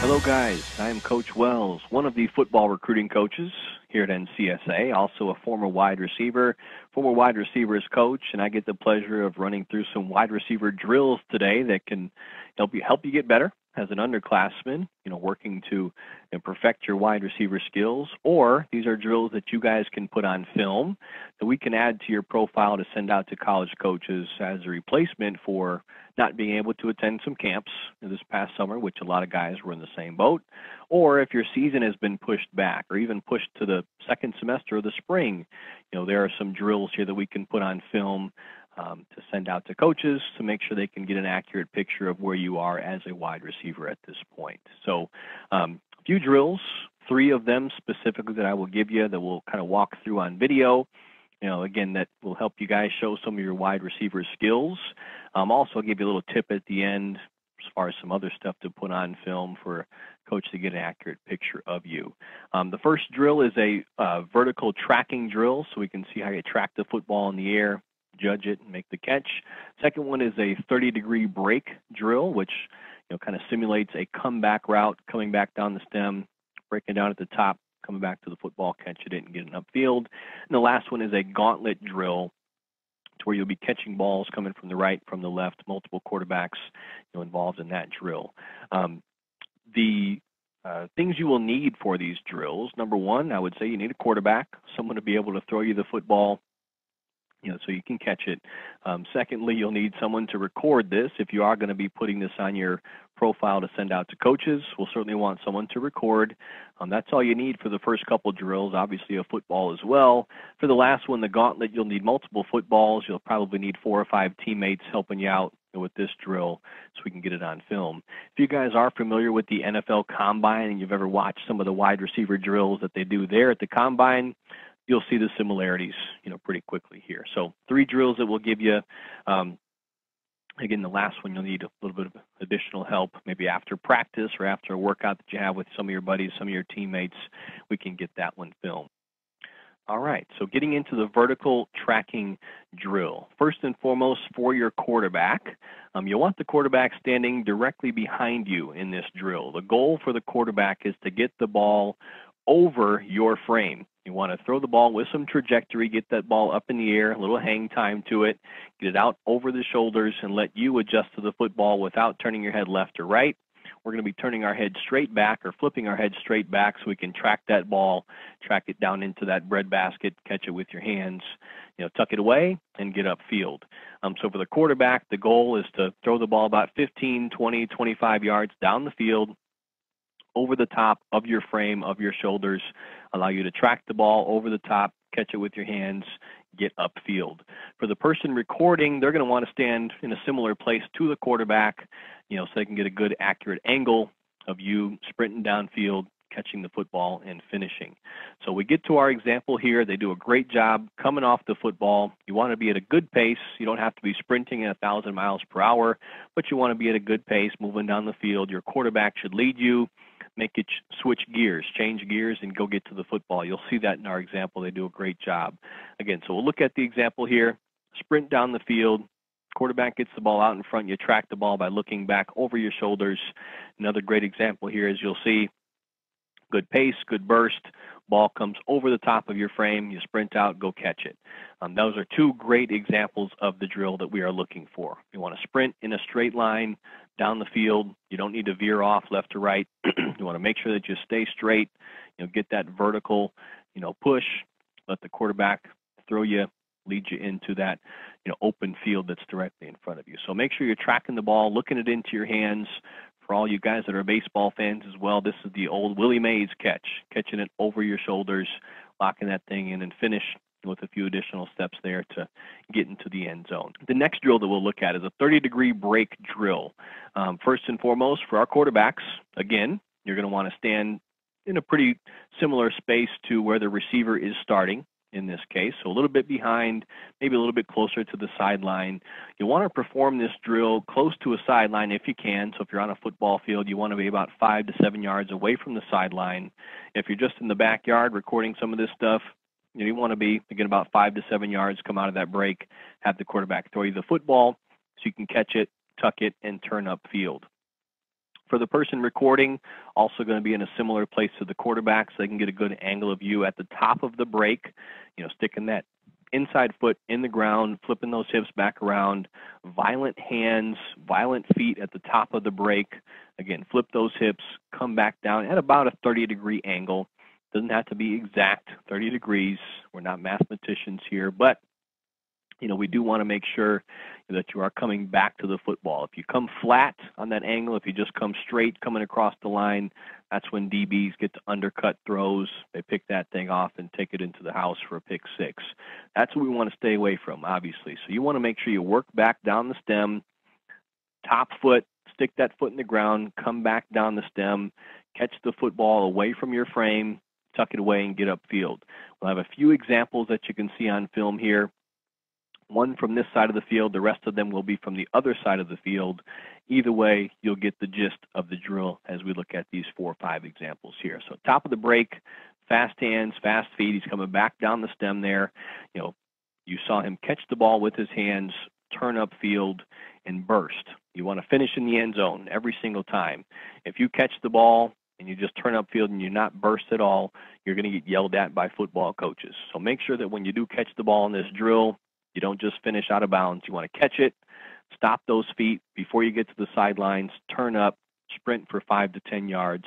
Hello guys, I'm Coach Wells, one of the football recruiting coaches here at NCSA, also a former wide receiver's coach, and I get the pleasure of running through some wide receiver drills today that can help you get better as an underclassman, working to perfect your wide receiver skills, or these are drills that you guys can put on film that we can add to your profile to send out to college coaches as a replacement for not being able to attend some camps this past summer, which a lot of guys were in the same boat, or if your season has been pushed back or even pushed to the second semester of the spring, there are some drills here that we can put on film to send out to coaches to make sure they can get an accurate picture of where you are as a wide receiver at this point. So a few drills, 3 of them specifically that I will give you that we'll kind of walk through on video. Again, that will help you guys show some of your wide receiver skills. Also, I'll give you a little tip at the end as far as some other stuff to put on film for coach to get an accurate picture of you. The first drill is a vertical tracking drill, so we can see how you track the football in the air, judge it, and make the catch. Second one is a 30-degree break drill, which kind of simulates a comeback route, coming back down the stem, breaking down at the top, coming back to the football, catch it and get it upfield. And the last one is a gauntlet drill, to where you'll be catching balls coming from the right, from the left, multiple quarterbacks involved in that drill. The things you will need for these drills, number one, I would say you need a quarterback, someone to be able to throw you the football so you can catch it. Secondly, you'll need someone to record this. If you are going to be putting this on your profile to send out to coaches, we'll certainly want someone to record. That's all you need for the first couple drills, obviously a football as well. For the last one, the gauntlet, you'll need multiple footballs. You'll probably need 4 or 5 teammates helping you out with this drill so we can get it on film. If you guys are familiar with the NFL Combine and you've ever watched some of the wide receiver drills that they do there at the Combine, you'll see the similarities, pretty quickly here. So 3 drills that will give you. Again, the last one you'll need a little bit of additional help, maybe after practice or after a workout that you have with some of your buddies, some of your teammates. We can get that one filmed. All right, so getting into the vertical tracking drill. First and foremost, for your quarterback, you'll want the quarterback standing directly behind you in this drill. The goal for the quarterback is to get the ball over your frame. You want to throw the ball with some trajectory, get that ball up in the air, a little hang time to it, get it out over the shoulders and let you adjust to the football without turning your head left or right. We're going to be turning our head straight back or flipping our head straight back so we can track that ball, track it down into that bread basket, catch it with your hands, tuck it away and get upfield. So for the quarterback, the goal is to throw the ball about 15, 20, 25 yards down the field, over the top of your frame, of your shoulders, allow you to track the ball over the top, catch it with your hands, get upfield. For the person recording, they're going to want to stand in a similar place to the quarterback, so they can get a good accurate angle of you sprinting downfield, catching the football, and finishing. So we get to our example here. They do a great job coming off the football. You want to be at a good pace. You don't have to be sprinting at 1,000 miles per hour, but you want to be at a good pace moving down the field. Your quarterback should lead you. Make it switch gears, change gears, and go get to the football. You'll see that in our example. They do a great job. Again, so we'll look at the example here. Sprint down the field. Quarterback gets the ball out in front. You track the ball by looking back over your shoulders. Another great example here is you'll see good pace, good burst. Ball comes over the top of your frame. You sprint out, go catch it. Those are 2 great examples of the drill that we are looking for. You want to sprint in a straight line down the field. You don't need to veer off left to right. You want to make sure that you stay straight. Get that vertical, push. Let the quarterback throw you, lead you into that, open field that's directly in front of you. So make sure you're tracking the ball, looking it into your hands. For all you guys that are baseball fans as well, this is the old Willie Mays catch, catching it over your shoulders, locking that thing in, and finish with a few additional steps there to get into the end zone. The next drill that we'll look at is a 30-degree break drill. First and foremost, for our quarterbacks, again, you're going to want to stand in a pretty similar space to where the receiver is starting in this case, so a little bit behind, maybe a little bit closer to the sideline. You want to perform this drill close to a sideline if you can. So if you're on a football field, you want to be about 5 to 7 yards away from the sideline. If you're just in the backyard recording some of this stuff, you want to be, again, about 5 to 7 yards, come out of that break, have the quarterback throw you the football so you can catch it, tuck it, and turn upfield. For the person recording, also going to be in a similar place to the quarterback so they can get a good angle of you at the top of the break, sticking that inside foot in the ground, flipping those hips back around, violent hands, violent feet at the top of the break. Again, flip those hips, come back down at about a 30-degree angle. Doesn't have to be exact 30 degrees. We're not mathematicians here, but we do want to make sure that you are coming back to the football. If you come flat on that angle, if you just come straight coming across the line, that's when DBs get to undercut throws. They pick that thing off and take it into the house for a pick six. That's what we want to stay away from, obviously. So you want to make sure you work back down the stem, top foot, stick that foot in the ground, come back down the stem, catch the football away from your frame, tuck it away, and get upfield. We'll have a few examples that you can see on film here. One from this side of the field, the rest of them will be from the other side of the field. Either way, you'll get the gist of the drill as we look at these 4 or 5 examples here. So top of the break, fast hands, fast feet. He's coming back down the stem there. You saw him catch the ball with his hands, turn upfield, and burst. You want to finish in the end zone every single time. If you catch the ball and you just turn upfield and you're not burst at all, you're going to get yelled at by football coaches. So make sure that when you do catch the ball in this drill, you don't just finish out of bounds. You want to catch it, stop those feet before you get to the sidelines, turn up, sprint for 5 to 10 yards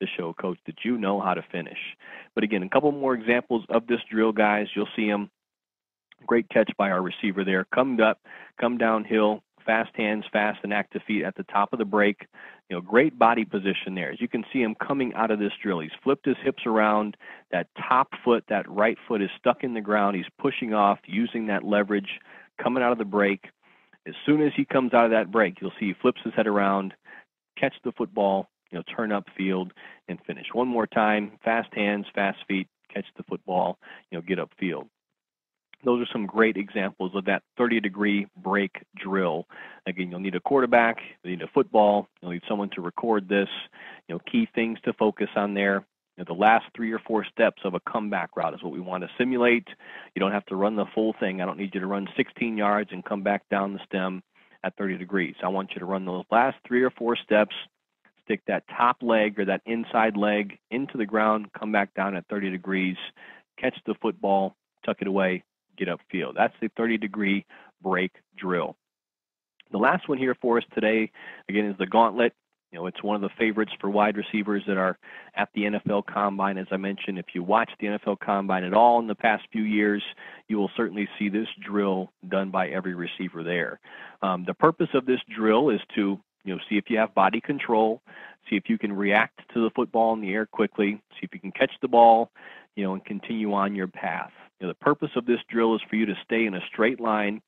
to show coach that you know how to finish. But again, a couple more examples of this drill, guys. You'll see them. Great catch by our receiver there. Come up, come downhill, fast hands, fast and active feet at the top of the break. Great body position there. As you can see him coming out of this drill, he's flipped his hips around. That top foot, that right foot is stuck in the ground. He's pushing off, using that leverage, coming out of the break. As soon as he comes out of that break, you'll see he flips his head around, catch the football, turn upfield, and finish. One more time, fast hands, fast feet, catch the football, get upfield. Those are some great examples of that 30-degree break drill. Again, you'll need a quarterback, you'll need a football, you'll need someone to record this. Key things to focus on there. The last 3 or 4 steps of a comeback route is what we want to simulate. You don't have to run the full thing. I don't need you to run 16 yards and come back down the stem at 30 degrees. I want you to run those last 3 or 4 steps, stick that top leg or that inside leg into the ground, come back down at 30 degrees, catch the football, tuck it away, get upfield. That's the 30-degree break drill. The last one here for us today, again, is the gauntlet. It's one of the favorites for wide receivers that are at the NFL Combine. As I mentioned, if you watch the NFL Combine at all in the past few years, you will certainly see this drill done by every receiver there. The purpose of this drill is to see if you have body control, see if you can react to the football in the air quickly, see if you can catch the ball, and continue on your path. The purpose of this drill is for you to stay in a straight line.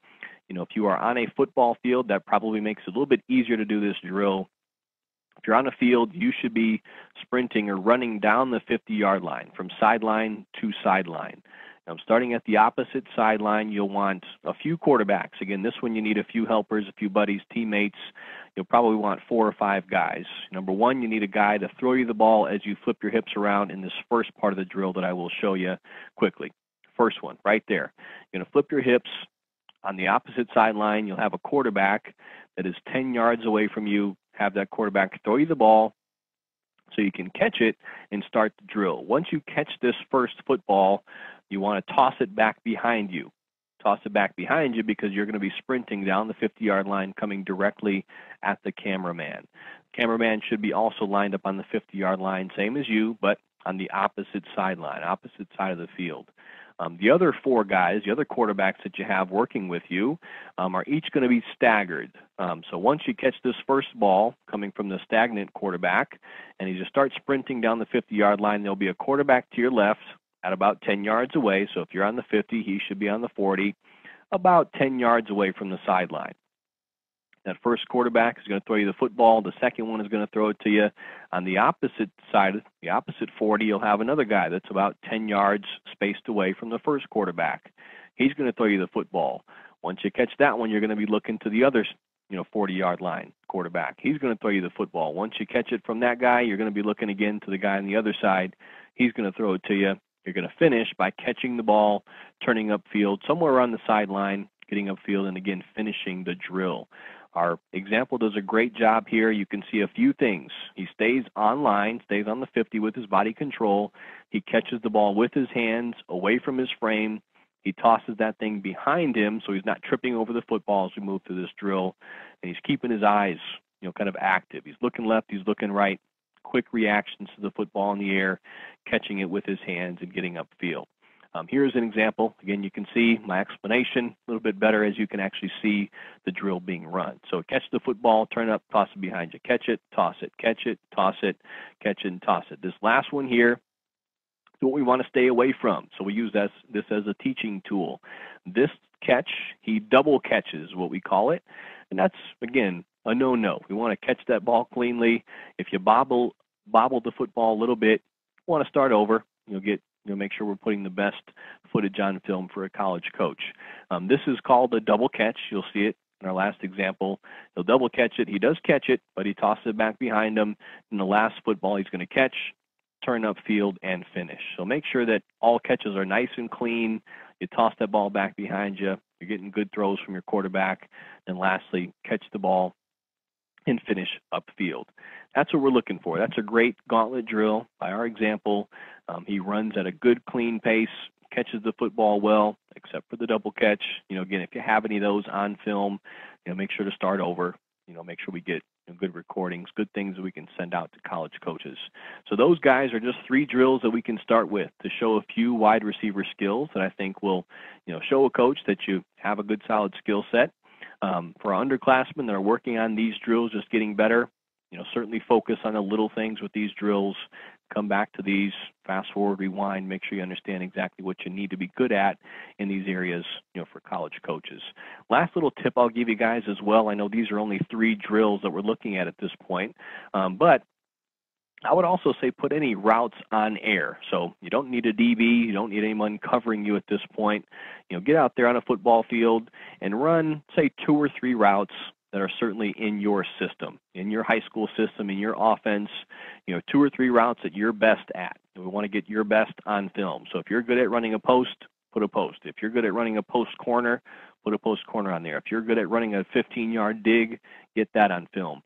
If you are on a football field, that probably makes it a little bit easier to do this drill. If you're on a field, you should be sprinting or running down the 50-yard line from sideline to sideline. Starting at the opposite sideline, you'll want a few quarterbacks. Again, this one you need a few helpers, a few buddies, teammates. You'll probably want 4 or 5 guys. Number one, you need a guy to throw you the ball as you flip your hips around in this first part of the drill that I will show you quickly. First one, right there. You're going to flip your hips on the opposite sideline. You'll have a quarterback that is 10 yards away from you. Have that quarterback throw you the ball so you can catch it and start the drill. Once you catch this first football, you want to toss it back behind you. Toss it back behind you because you're going to be sprinting down the 50-yard line coming directly at the cameraman. Cameraman should be also lined up on the 50-yard line, same as you, but on the opposite sideline, opposite side of the field. The other 4 guys, the other quarterbacks that you have working with you, are each going to be staggered. So once you catch this first ball coming from the stagnant quarterback, and you just start sprinting down the 50-yard line, there'll be a quarterback to your left at about 10 yards away. So if you're on the 50, he should be on the 40, about 10 yards away from the sideline. That first quarterback is going to throw you the football. The second one is going to throw it to you. On the opposite side, the opposite 40, you'll have another guy that's about 10 yards spaced away from the first quarterback. He's going to throw you the football. Once you catch that one, you're going to be looking to the other 40-yard line quarterback. He's going to throw you the football. Once you catch it from that guy, you're going to be looking again to the guy on the other side. He's going to throw it to you. You're going to finish by catching the ball, turning upfield, somewhere around the sideline, getting upfield, and again, finishing the drill. Our example does a great job here. You can see a few things. He stays on line, stays on the 50 with his body control. He catches the ball with his hands away from his frame. He tosses that thing behind him so he's not tripping over the football as we move through this drill. And he's keeping his eyes, kind of active. He's looking left, he's looking right. Quick reactions to the football in the air, catching it with his hands and getting upfield. Here's an example. Again, you can see my explanation a little bit better as you can actually see the drill being run. So catch the football, turn up, toss it behind you, catch it, toss it, catch it, toss it, catch it, and toss it. This last one here is what we want to stay away from. So we use this as a teaching tool. This catch, he double catches, what we call it. And that's, again, a no-no. We want to catch that ball cleanly. If you bobble the football a little bit, you want to start over. Make sure we're putting the best footage on film for a college coach. This is called a double catch. You'll see it in our last example. He'll double catch it. He does catch it, but he tosses it back behind him. And the last football he's going to catch, turn upfield, and finish. So make sure that all catches are nice and clean. You toss that ball back behind you. You're getting good throws from your quarterback. And lastly, catch the ball and finish upfield. That's what we're looking for. That's a great gauntlet drill by our example. He runs at a good, clean pace, catches the football well, except for the double catch. Again, if you have any of those on film, make sure to start over. Make sure we get good recordings, good things that we can send out to college coaches. So those guys are just 3 drills that we can start with to show a few wide receiver skills that I think will, show a coach that you have a good, solid skill set. For our underclassmen that are working on these drills, just getting better, certainly focus on the little things with these drills. Come back to these, fast forward, rewind, make sure you understand exactly what you need to be good at in these areas, for college coaches. Last little tip I'll give you guys as well. I know these are only 3 drills that we're looking at this point, but I would also say put any routes on air. So you don't need a DB, you don't need anyone covering you at this point. Get out there on a football field and run, say, 2 or 3 routes that are certainly in your system, in your high school system, in your offense, 2 or 3 routes that you're best at. And we want to get your best on film. So if you're good at running a post, put a post. If you're good at running a post corner, put a post corner on there. If you're good at running a 15-yard dig, get that on film.